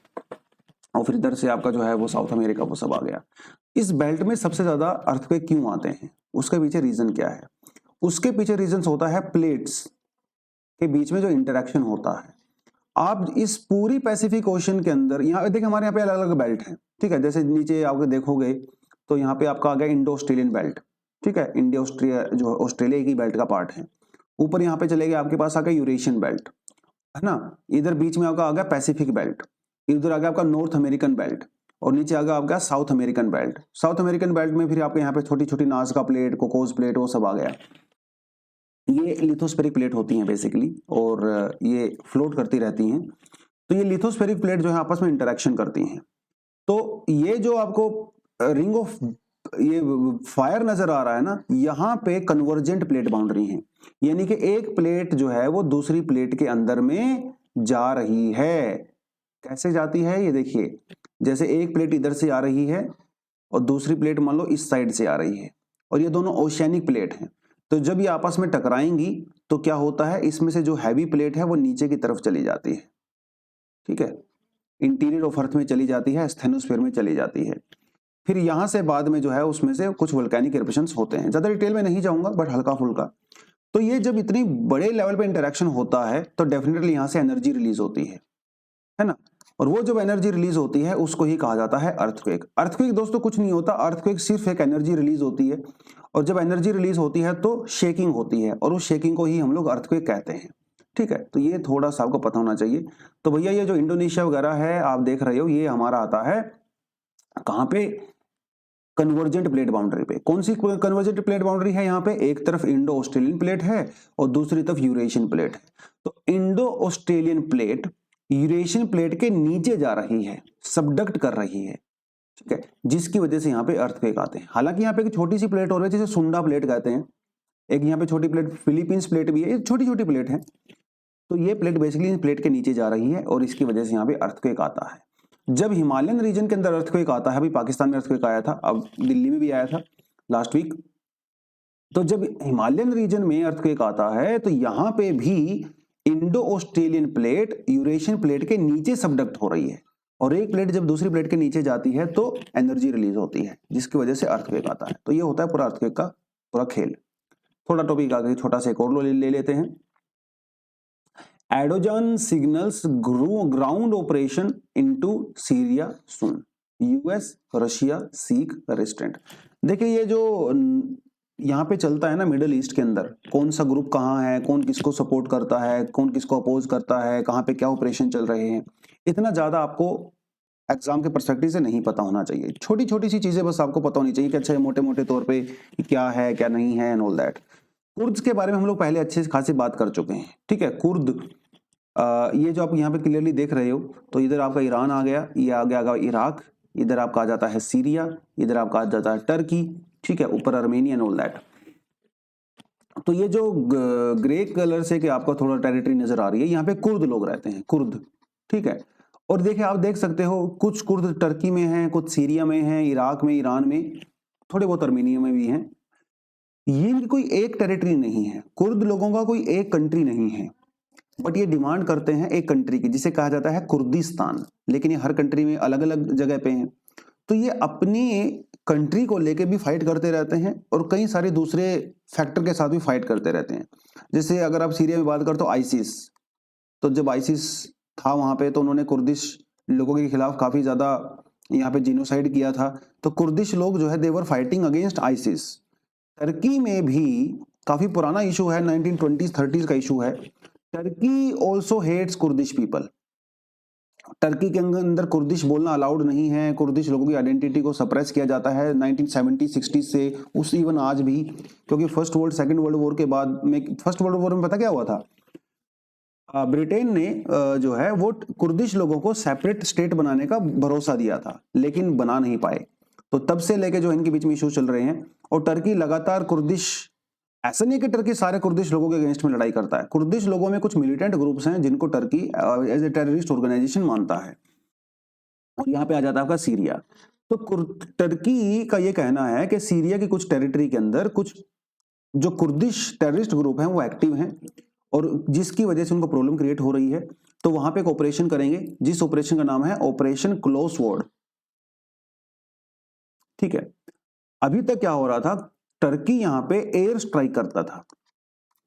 और फिर इधर से आपका जो है वो साउथ अमेरिका वो सब आ गया। इस बेल्ट में सबसे ज्यादा अर्थक्वेक क्यों आते हैं, उसके पीछे रीजन क्या है? उसके पीछे रीजन होता है प्लेट्स के बीच में जो इंटरेक्शन होता है। आप इस पूरी पैसिफिक ओशन के अंदर, यहाँ देखिए हमारे यहाँ पे अलग अलग बेल्ट हैं, ठीक है। जैसे नीचे आप देखोगे तो यहाँ पे आपका आ गया इंडो ऑस्ट्रेलियन बेल्ट, ठीक है, इंडिया ऑस्ट्रिया जो ऑस्ट्रेलिया की बेल्ट का पार्ट है। ऊपर यहाँ पे चले गए आपके पास आ गया यूरेशियन बेल्ट, है ना। इधर बीच में आपका आ गया पैसिफिक बेल्ट, इधर आ गया आपका नॉर्थ अमेरिकन बेल्ट, और नीचे आ गया आपका south American belt. South American belt में फिर आपके यहाँ पे छोटी छोटी नाज़का प्लेट, कोकोस प्लेट, वो सब आ गया। ये लिथोस्फेरिक प्लेट होती हैं बेसिकली, और ये फ्लोट करती रहती हैं। तो ये लिथोस्फेरिक प्लेट जो है आपस में इंटरेक्शन करती हैं। तो ये जो आपको रिंग ऑफ ये फायर नजर आ रहा है ना, यहाँ पे कन्वर्जेंट प्लेट बाउंड्री है, यानी कि एक प्लेट जो है वो दूसरी प्लेट के अंदर में जा रही है। कैसे जाती है ये देखिए, जैसे एक प्लेट इधर से आ रही है और दूसरी प्लेट मान लो इस साइड से आ रही है, और ये दोनों ओशियनिक प्लेट हैं। तो जब ये आपस में टकराएंगी तो क्या होता है, इसमें से जो हैवी प्लेट है वो नीचे की तरफ चली जाती है, ठीक है, इंटीरियर ऑफ अर्थ में चली जाती है, स्टेनोस्फीयर में चली जाती है। फिर यहां से बाद में जो है उसमें से कुछ वोल्केनिक इरप्शंस होते हैं, ज्यादा डिटेल में नहीं जाऊंगा बट हल्का फुल्का। तो ये जब इतनी बड़े लेवल पे इंटरेक्शन होता है तो डेफिनेटली यहां से एनर्जी रिलीज होती है ना, और वो जब एनर्जी रिलीज होती है उसको ही कहा जाता है अर्थक्वेक। अर्थक्वेक दोस्तों कुछ नहीं होता, अर्थक्वेक सिर्फ एक एनर्जी रिलीज होती है, और जब एनर्जी रिलीज होती है तो शेकिंग होती है, और उस शेकिंग को ही हम लोग अर्थक्वेक कहते हैं, ठीक है। तो ये थोड़ा सा आपको पता होना चाहिए। तो भैया ये जो इंडोनेशिया वगैरह है आप देख रहे हो, ये हमारा आता है कहाँ पे, कन्वर्जेंट प्लेट बाउंड्री पे। कौन सी कन्वर्जेंट प्लेट बाउंड्री है यहाँ पे, एक तरफ इंडो ऑस्ट्रेलियन प्लेट है और दूसरी तरफ यूरेशियन प्लेट है। तो Indo Australian plate Eurasian plate के नीचे जा रही है, सबडक्ट कर रही है, ठीक है, जिसकी वजह से यहाँ पे अर्थक्वेक आते हैं। हालांकि यहाँ पे एक छोटी सी प्लेट और है जिसे सुंडा प्लेट कहते हैं, एक यहाँ पे छोटी प्लेट फिलीपींस प्लेट भी है, ये छोटी छोटी प्लेट है, तो ये प्लेट बेसिकली प्लेट के नीचे जा रही है और इसकी वजह से यहाँ पे अर्थक्वेक आता है। जब हिमालयन रीजन के अंदर अर्थक्वेक आता है, अभी पाकिस्तान में अर्थक्वेक आया था, अब दिल्ली में भी आया था लास्ट वीक, तो जब हिमालयन रीजन में अर्थक्वेक आता है तो यहाँ पे भी Indo Australian plate Eurasian plate के नीचे सबडक्ट हो रही है, और एक प्लेट जब दूसरी प्लेट के नीचे जाती है तो एनर्जी रिलीज होती है, जिसकी वजह से अर्थक्वेक आता है। तो ये होता है पूरा अर्थक्वेक का पूरा खेल। थोड़ा टॉपिक आगे छोटा सा एक और ले लेते हैं। Erdogan signals ground operation into Syria soon, US Russia seek restraint. देखिए ये जो यहाँ पे चलता है ना मिडिल ईस्ट के अंदर, कौन सा ग्रुप कहाँ है, कौन किसको सपोर्ट करता है, कौन किसको अपोज करता है, कहाँ पे क्या ऑपरेशन चल रहे हैं, इतना ज्यादा आपको एग्जाम के पर्सपेक्टिव से नहीं पता होना चाहिए। छोटी छोटी सी चीजें बस आपको पता होनी चाहिए कि अच्छा मोटे मोटे तौर पे क्या है क्या नहीं है एंड ऑल दैट। कुर्द के बारे में हम लोग पहले अच्छे से खासी बात कर चुके हैं, ठीक है। कुर्द ये जो आप यहाँ पे क्लियरली देख रहे हो, तो इधर आपका ईरान आ गया, ये आ गया इराक, इधर आपका आ जाता है सीरिया, इधर आपका आ जाता है टर्की, ठीक है, ऊपर आर्मेनिया एंड ऑल दैट। तो ये जो ग्रे कलर से कि आपको थोड़ा टेरिटरी नजर आ रही है, यहाँ पे कुर्द लोग रहते हैं, कुर्द, ठीक है। और देखिए आप देख सकते हो कुछ कुर्द टर्की में हैं, कुछ सीरिया में हैं, इराक में, ईरान में, थोड़े बहुत आर्मेनिया में भी हैं। ये कोई एक टेरिटरी नहीं है, कुर्द लोगों का कोई एक कंट्री नहीं है, बट ये डिमांड करते हैं एक कंट्री की, जिसे कहा जाता है कुर्दिस्तान। लेकिन ये हर कंट्री में अलग अलग जगह पे हैं, तो ये अपनी कंट्री को लेके भी फाइट करते रहते हैं और कई सारे दूसरे फैक्टर के साथ भी फाइट करते रहते हैं। जैसे अगर आप सीरिया में बात करते हो आईसिस, तो जब आईसिस था वहां पे तो उन्होंने कुर्दिश लोगों के खिलाफ काफी ज्यादा यहाँ पे जीनोसाइड किया था, तो कुर्दिश लोग जो है देवर फाइटिंग अगेंस्ट आईसिस। टर्की में भी काफी पुराना इशू है, 1920s 30s का इशू है। Turkey also hates Kurdish people. Turkey के अंदर कुर्दिश बोलना अलाउड नहीं है, कुर्दिश लोगों की आइडेंटिटी को सप्रेस किया जाता है 1970-60 से, उस इवन आज भी, क्योंकि first world second world war के बाद में, फर्स्ट वर्ल्ड वॉर में पता क्या हुआ था, ब्रिटेन ने जो है वो कुर्दिश लोगों को सेपरेट स्टेट बनाने का भरोसा दिया था, लेकिन बना नहीं पाए। तो तब से लेके जो इनके बीच में इशू चल रहे हैं, और टर्की लगातार कुर्दिश, ऐसा नहीं कि टर्की सारे कुर्दिश लोगों के अगेंस्ट में लड़ाई करता है, कुर्दिश लोगों में कुछ मिलिटेंट ग्रुप्स हैं जिनको Turkey as a terrorist organisation मानता है। और यहाँ पे आ जाता है आपका सीरिया। तो टर्की का ये कहना है कि सीरिया की कुछ टेरिटरी के अंदर कुछ जो कुर्दिश टेररिस्ट ग्रुप हैं वो एक्टिव हैं, और जिसकी वजह से उनको प्रॉब्लम क्रिएट हो रही है। तो वहां पे एक ऑपरेशन करेंगे, जिस ऑपरेशन का नाम है ऑपरेशन क्लोज वॉर्ड, ठीक है। अभी तक क्या हो रहा था, टर्की यहाँ पे एयर स्ट्राइक करता था,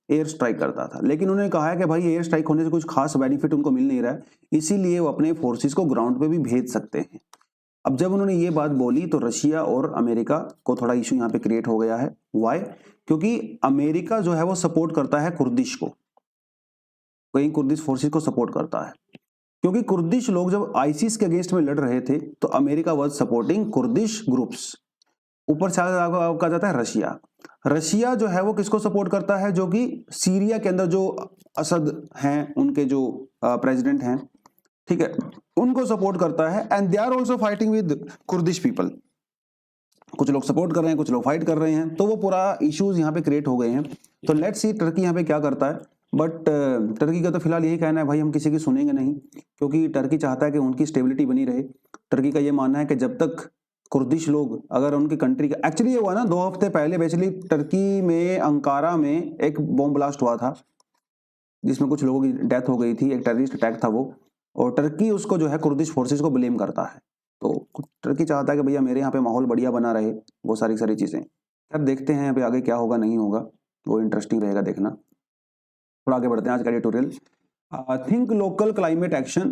एयर स्ट्राइक करता था, लेकिन उन्होंने कहा है कि भाई एयर स्ट्राइक होने से कुछ खास बेनिफिट उनको मिल नहीं रहा है, इसीलिए वो अपने फोर्सेस को ग्राउंड पे भी भेज सकते हैं। अब जब उन्होंने ये बात बोली तो रशिया और अमेरिका को थोड़ा इशू यहाँ पे क्रिएट हो गया है। वाई? क्योंकि अमेरिका जो है वो सपोर्ट करता है कुर्दिश को, कई कुर्दिश फोर्सेस को सपोर्ट करता है, क्योंकि कुर्दिश लोग जब आईसिस के अगेंस्ट में लड़ रहे थे तो America was supporting Kurdish groups. ऊपर से कहा जाता है रशिया। रशिया जो है वो किसको सपोर्ट करता है, जो कि सीरिया के अंदर जो असद हैं, उनके जो प्रेसिडेंट हैं, ठीक है, उनको सपोर्ट करता है। And they are also fighting with Kurdish people. कुछ लोग सपोर्ट कर रहे हैं, कुछ लोग फाइट कर रहे हैं, तो वो पूरा इश्यूज यहाँ पे क्रिएट हो गए हैं। तो लेट्स सी टर्की यहाँ पे क्या करता है। बट टर्की का तो फिलहाल यही कहना है भाई हम किसी की सुनेंगे नहीं, क्योंकि टर्की चाहता है कि उनकी स्टेबिलिटी बनी रहे। टर्की का ये मानना है कि जब तक कुर्दिश लोग अगर उनकी कंट्री का, एक्चुअली ये हुआ ना 2 हफ्ते पहले बेसिकली टर्की में अंकारा में एक बॉम्ब ब्लास्ट हुआ था जिसमें कुछ लोगों की डेथ हो गई थी, एक टेररिस्ट अटैक था वो, और टर्की उसको जो है कुर्दिश फोर्सेस को ब्लेम करता है। तो टर्की चाहता है कि भैया मेरे यहाँ पे माहौल बढ़िया बना रहे, वो सारी चीजें। अब देखते हैं यहाँ पे आगे क्या होगा नहीं होगा, वो इंटरेस्टिंग रहेगा देखना। थोड़ा आगे बढ़ते हैं आज का tutorial. Think local climate action,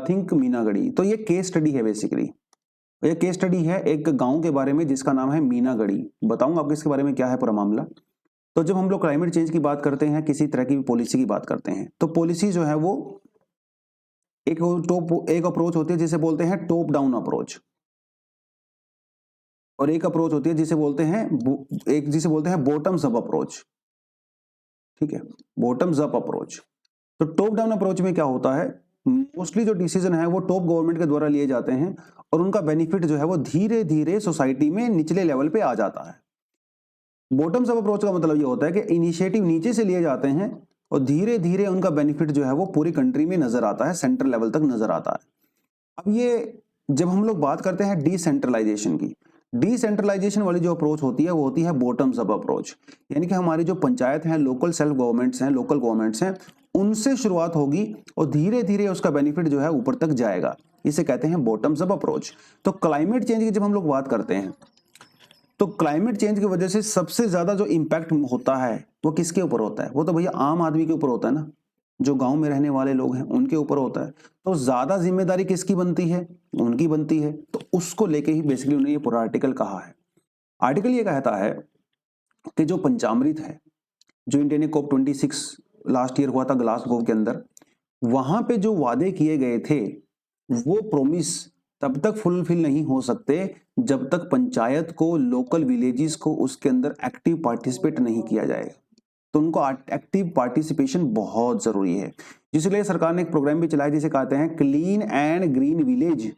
think Meenangadi. तो ये केस स्टडी है बेसिकली, ये केस स्टडी है एक गांव के बारे में जिसका नाम है मीनागढ़ी। बताऊंगा आपको इसके बारे में क्या है पूरा मामला। तो जब हम लोग क्लाइमेट चेंज की बात करते हैं, किसी तरह की पॉलिसी की बात करते हैं, तो पॉलिसी जो है वो एक अप्रोच होती है जिसे बोलते हैं टॉप डाउन अप्रोच, और एक अप्रोच होती है जिसे बोलते हैं बॉटम्स अप अप्रोच, ठीक है, बॉटम्स अप अप्रोच। तो टॉप डाउन अप्रोच में क्या होता है, मोस्टली जो डिसीजन है वो टॉप गवर्नमेंट के द्वारा लिए जाते हैं और उनका बेनिफिट जो है वो धीरे धीरे सोसाइटी में निचले लेवल पे आ जाता है। बॉटम्स अप अप्रोच का मतलब ये होता है कि इनिशिएटिव नीचे से लिए जाते हैं और धीरे धीरे उनका बेनिफिट जो है वो पूरी कंट्री में नजर आता है, सेंट्रल लेवल तक नजर आता है। अब ये जब हम लोग बात करते हैं डिसेंट्रलाइजेशन की, डिसेंट्रलाइजेशन वाली जो अप्रोच होती है वो होती है बॉटम्स अप अप्रोच, यानी कि हमारी जो पंचायत हैं, लोकल सेल्फ गवर्नमेंट्स हैं, लोकल गवर्नमेंट्स हैं, उनसे शुरुआत होगी और धीरे धीरे उसका बेनिफिट जो है ऊपर तक जाएगा। इसे कहते हैं बॉटम्स अप अप्रोच। तो क्लाइमेट चेंज की जब हम लोग बात करते हैं तो क्लाइमेट चेंज की वजह से सबसे ज्यादा जो इम्पैक्ट होता है वो किसके ऊपर होता है? वो तो भैया आम आदमी के ऊपर होता है ना, जो गांव में रहने वाले लोग हैं उनके ऊपर होता है। तो ज्यादा जिम्मेदारी किसकी बनती है? उनकी बनती है। तो उसको लेके ही बेसिकली उन्होंने ये पूरा आर्टिकल कहा है। आर्टिकल ये कहता है कि जो पंचामृत है, जो इंडिया ने COP26 लास्ट ईयर हुआ था ग्लासगो के अंदर, वहां पे जो वादे किए गए थे वो प्रोमिस तब तक फुलफिल नहीं हो सकते जब तक पंचायत को, लोकल विलेजेस को उसके अंदर एक्टिव पार्टिसिपेट नहीं किया जाएगा। तो उनको एक्टिव पार्टिसिपेशन बहुत जरूरी है। इसलिए सरकार ने एक प्रोग्राम भी चलाया जिसे कहते हैं क्लीन एंड ग्रीन विलेज,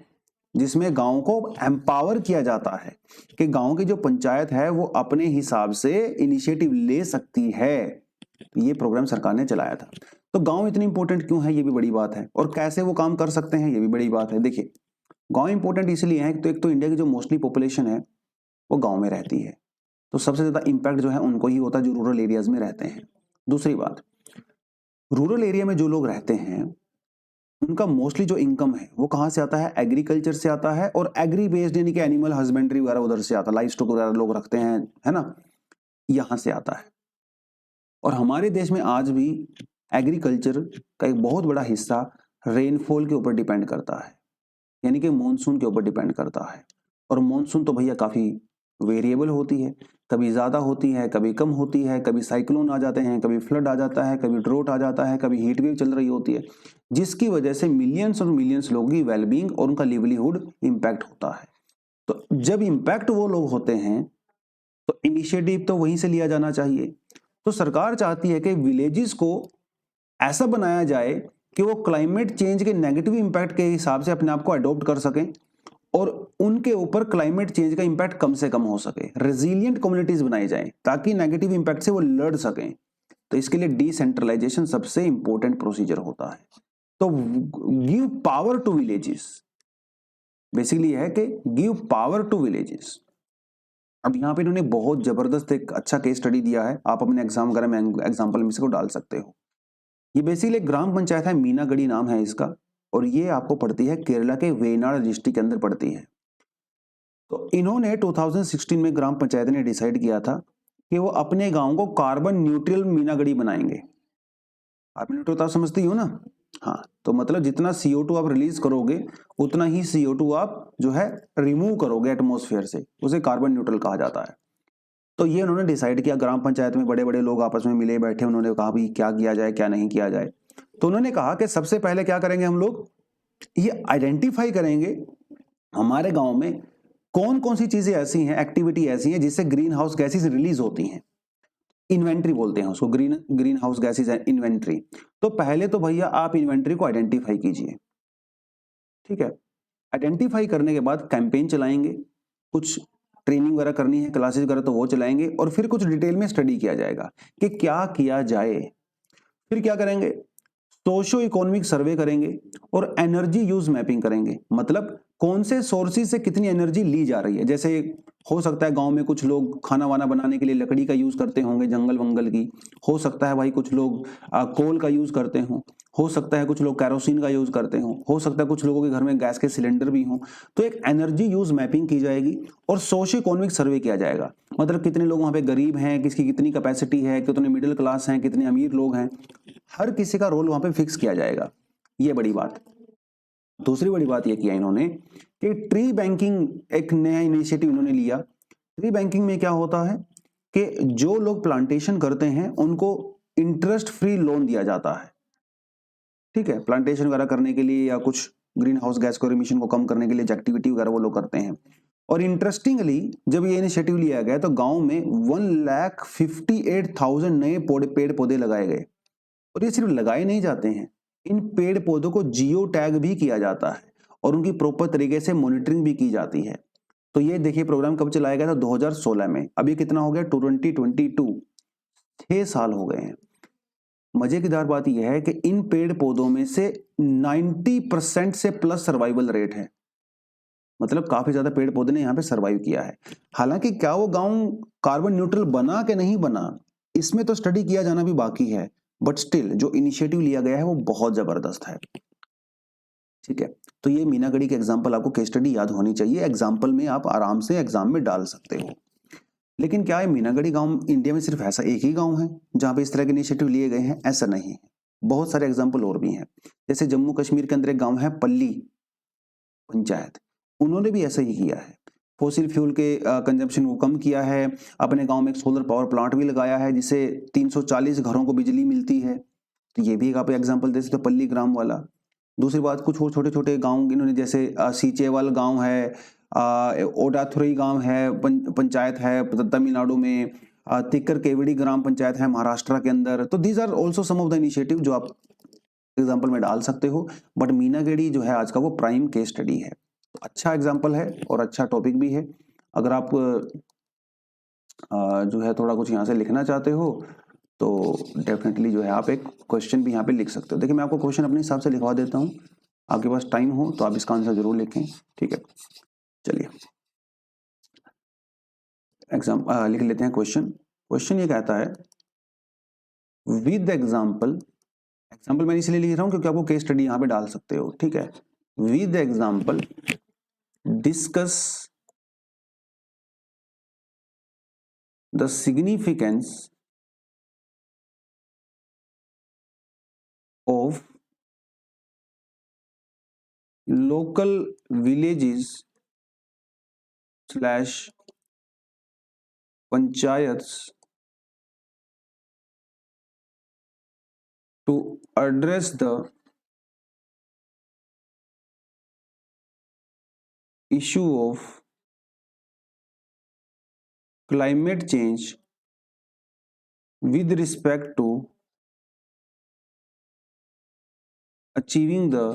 जिसमें गांव को एम्पावर किया जाता है कि गांव की जो पंचायत है वो अपने हिसाब से इनिशिएटिव ले सकती है। ये प्रोग्राम सरकार ने चलाया था। तो गांव इतनी इंपॉर्टेंट क्यों है, ये भी बड़ी बात है, और कैसे वो काम कर सकते हैं ये भी बड़ी बात है। देखिए, गांव इंपॉर्टेंट इसलिए है तो एक तो इंडिया की जो मोस्टली पॉपुलेशन है वो गांव में रहती है, तो सबसे ज्यादा इंपैक्ट जो है उनको ही होता है जो रूरल एरियाज में रहते हैं। दूसरी बात, रूरल एरिया में जो लोग रहते हैं उनका मोस्टली जो इनकम है वो कहां से आता है? एग्रीकल्चर से आता है, और एग्री बेस्ड यानी कि एनिमल हस्बेंड्री वगैरह उधर से आता है, लाइव स्टॉक वगैरह लोग रखते हैं, है ना, यहां से आता है। और हमारे देश में आज भी एग्रीकल्चर का एक बहुत बड़ा हिस्सा रेनफॉल के ऊपर डिपेंड करता है, यानी कि मॉनसून के ऊपर डिपेंड करता है। और मॉनसून तो भैया काफी वेरिएबल होती है, कभी ज्यादा होती है, कभी कम होती है, कभी साइक्लोन आ जाते हैं, कभी फ्लड आ जाता है, कभी ड्रोट आ जाता है, कभी हीट वेव चल रही होती है, जिसकी वजह से मिलियंस और मिलियंस लोगों की वेलबींग और उनका लिवलीहुड इंपैक्ट होता है। तो जब इंपैक्ट वो लोग होते हैं तो इनिशिएटिव तो वहीं से लिया जाना चाहिए। तो सरकार चाहती है कि विलेजेस को ऐसा बनाया जाए कि वो क्लाइमेट चेंज के नेगेटिव इंपैक्ट के हिसाब से अपने आप को अडॉप्ट कर सकें और उनके ऊपर क्लाइमेट चेंज का इंपैक्ट कम से कम हो सके। रेजिलिएंट कम्युनिटीज बनाई जाएं ताकि नेगेटिव इंपैक्ट से वो लड़ सकें। तो इसके लिए डिसेंट्रलाइजेशन सबसे इंपॉर्टेंट प्रोसीजर होता है। तो give power to villages, basically है कि गिव पावर टू विलेजेस। अब यहाँ पे इन्होंने बहुत जबरदस्त एक अच्छा केस स्टडी दिया है, आप अपने एग्जाम वगैरह में एग्जाम्पल में इसको डाल सकते हो। ये बेसिकली एक ग्राम पंचायत है, मीनागढ़ी नाम है इसका, और ये आपको पड़ती है केरला के वेनाड डिस्ट्रिक्ट के अंदर पड़ती है। तो इन्होंने 2016 में ग्राम पंचायत ने डिसाइड किया था कि वो अपने गांव को कार्बन न्यूट्रल मीनागढ़ी बनाएंगे। कार्बन न्यूट्रल तो आप समझती हो ना? हाँ, तो मतलब जितना CO2 आप रिलीज करोगे उतना ही CO2 आप जो है रिमूव करोगे एटमॉस्फेयर से, उसे कार्बन न्यूट्रल कहा जाता है। तो ये उन्होंने डिसाइड किया, ग्राम पंचायत में बड़े बड़े लोग आपस में मिले बैठे, उन्होंने कहा भी क्या किया जाए क्या नहीं किया जाए। तो उन्होंने कहा कि सबसे पहले क्या करेंगे हम लोग, ये आइडेंटिफाई करेंगे हमारे गांव में कौन कौन सी चीजें ऐसी हैं, एक्टिविटी ऐसी हैं जिससे ग्रीन हाउस गैसेस रिलीज होती हैं। इन्वेंट्री बोलते हैं उसको, ग्रीन हाउस गैसेस इन्वेंट्री। तो पहले तो भैया आप इन्वेंट्री को आइडेंटिफाई कीजिए, ठीक है। आइडेंटिफाई करने के बाद कैंपेन चलाएंगे, कुछ ट्रेनिंग वगैरह करनी है, क्लासेस वगैरह तो वो चलाएंगे, और फिर कुछ डिटेल में स्टडी किया जाएगा कि क्या किया जाए। फिर क्या करेंगे, सोशो इकोनॉमिक सर्वे करेंगे और एनर्जी यूज मैपिंग करेंगे, मतलब कौन से सोर्सेज से कितनी एनर्जी ली जा रही है। जैसे हो सकता है गांव में कुछ लोग खाना वाना बनाने के लिए लकड़ी का यूज करते होंगे, जंगल वंगल की, हो सकता है भाई कुछ लोग कोल का यूज करते हो सकता है कुछ लोग कैरोसिन का यूज करते हो सकता है कुछ लोगों के घर में गैस के सिलेंडर भी हों। तो एक एनर्जी यूज मैपिंग की जाएगी और सोशो इकोनॉमिक सर्वे किया जाएगा, मतलब कितने लोग वहां पे गरीब हैं, किसकी कितनी कैपेसिटी है, कितने मिडिल क्लास हैं, कितने अमीर लोग हैं, हर किसी का रोल वहां पे फिक्स किया जाएगा। ये बड़ी बात। दूसरी बड़ी बात यह किया इन्होंने कि ट्री बैंकिंग, एक नया इनिशिएटिव इन्होंने लिया। ट्री बैंकिंग में क्या होता है कि जो लोग प्लांटेशन करते हैं उनको इंटरेस्ट फ्री लोन दिया जाता है, ठीक है, प्लांटेशन वगैरह करने के लिए या कुछ ग्रीन हाउस गैस को एमिशन को कम करने के लिए एक्टिविटी वगैरह वो लोग करते हैं। और इंटरेस्टिंगली जब ये इनिशिएटिव लिया गया तो गांव में 1,58,000 नए पेड़ पौधे लगाए गए। और ये सिर्फ लगाए नहीं जाते हैं, इन पेड़ पौधों को जियो टैग भी किया जाता है और उनकी प्रॉपर तरीके से मॉनिटरिंग भी की जाती है। तो ये देखिए प्रोग्राम कब चलाया गया था, 2016 में। अभी कितना हो गया, 2022, 6 साल हो गए हैं। मजेदार बात यह है कि इन पेड़ पौधों में से 90% से प्लस सर्वाइवल रेट है, मतलब काफी ज्यादा पेड़ पौधे ने यहाँ पे सर्वाइव किया है। हालांकि क्या वो गांव कार्बन न्यूट्रल बना कि नहीं बना, इसमें तो स्टडी किया जाना भी बाकी है, बट स्टिल जो इनिशिएटिव लिया गया है वो बहुत जबरदस्त है। ठीक है, तो ये मीनागढ़ी के एग्जाम्पल आपको केस स्टडी याद होनी चाहिए, एग्जाम्पल में आप आराम से एग्जाम में डाल सकते हो। लेकिन क्या है, मीनागढ़ी गांव इंडिया में सिर्फ ऐसा एक ही गांव है जहां पे इस तरह के इनिशिएटिव लिए गए हैं? ऐसा नहीं है, बहुत सारे एग्जाम्पल और भी हैं। जैसे जम्मू कश्मीर के अंदर एक गांव है पल्ली पंचायत, उन्होंने भी ऐसा ही किया है, फॉसिल फ्यूल के कंजम्पशन को कम किया है, अपने गांव में एक सोलर पावर प्लांट भी लगाया है जिससे 340 घरों को बिजली मिलती है। तो ये भी एक आप एग्जाम्पल दे सकते हो, पल्ली ग्राम वाला। दूसरी बात, कुछ और छोटे छोटे गांव इन्होंने, जैसे सीचेवाल गांव है, ओडाथुरई गांव है, पंचायत है तमिलनाडु में, तिक्कर केवड़ी ग्राम पंचायत है महाराष्ट्र के अंदर। तो these are also some of the initiative जो आप एग्जाम्पल में डाल सकते हो। बट मीनागढ़ी जो है आज का वो प्राइम केस स्टडी है, तो अच्छा एग्जाम्पल है और अच्छा टॉपिक भी है। अगर आप जो है थोड़ा कुछ यहाँ से लिखना चाहते हो तो डेफिनेटली जो है आप एक क्वेश्चन भी यहाँ पे लिख सकते हो। देखिए मैं आपको क्वेश्चन अपने हिसाब से लिखवा देता हूँ, आपके पास टाइम हो तो आप इसका आंसर जरूर लिखें। ठीक है, चलिए लिख लेते हैं क्वेश्चन। क्वेश्चन ये कहता है, विद एग्जाम्पल मैं इसलिए लिख रहा हूं क्योंकि आपको केस स्टडी यहां पे डाल सकते हो। ठीक है, with example discuss the significance of local villages slash panchayats to address the issue of climate change with respect to achieving the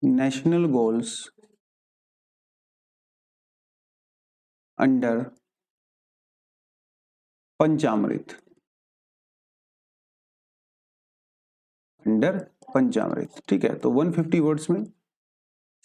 national goals under पंचामृत। ठीक है, तो 150 वर्ड्स में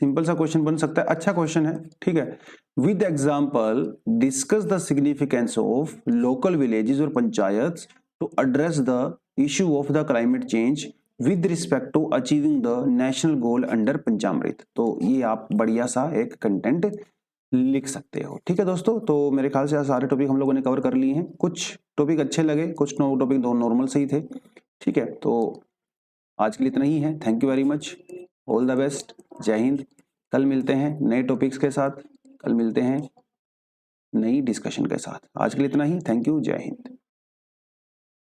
सिंपल सा क्वेश्चन बन सकता है, अच्छा क्वेश्चन है। ठीक है, with example discuss the significance of local villages और panchayats to address the issue of the climate change with respect to achieving the national goal under Panchamrit. तो ये आप बढ़िया सा एक कंटेंट लिख सकते हो। ठीक है दोस्तों, तो मेरे ख्याल से सारे टॉपिक हम लोगों ने कवर कर लिए हैं। कुछ टॉपिक अच्छे लगे, कुछ टॉपिक नॉर्मल से ही थे। ठीक है, तो आज के लिए इतना ही है। Thank you very much, all the best, जय हिंद। कल मिलते हैं नए टॉपिक्स के साथ, कल मिलते हैं नई डिस्कशन के साथ। आज के लिए इतना ही, थैंक यू, जय हिंद।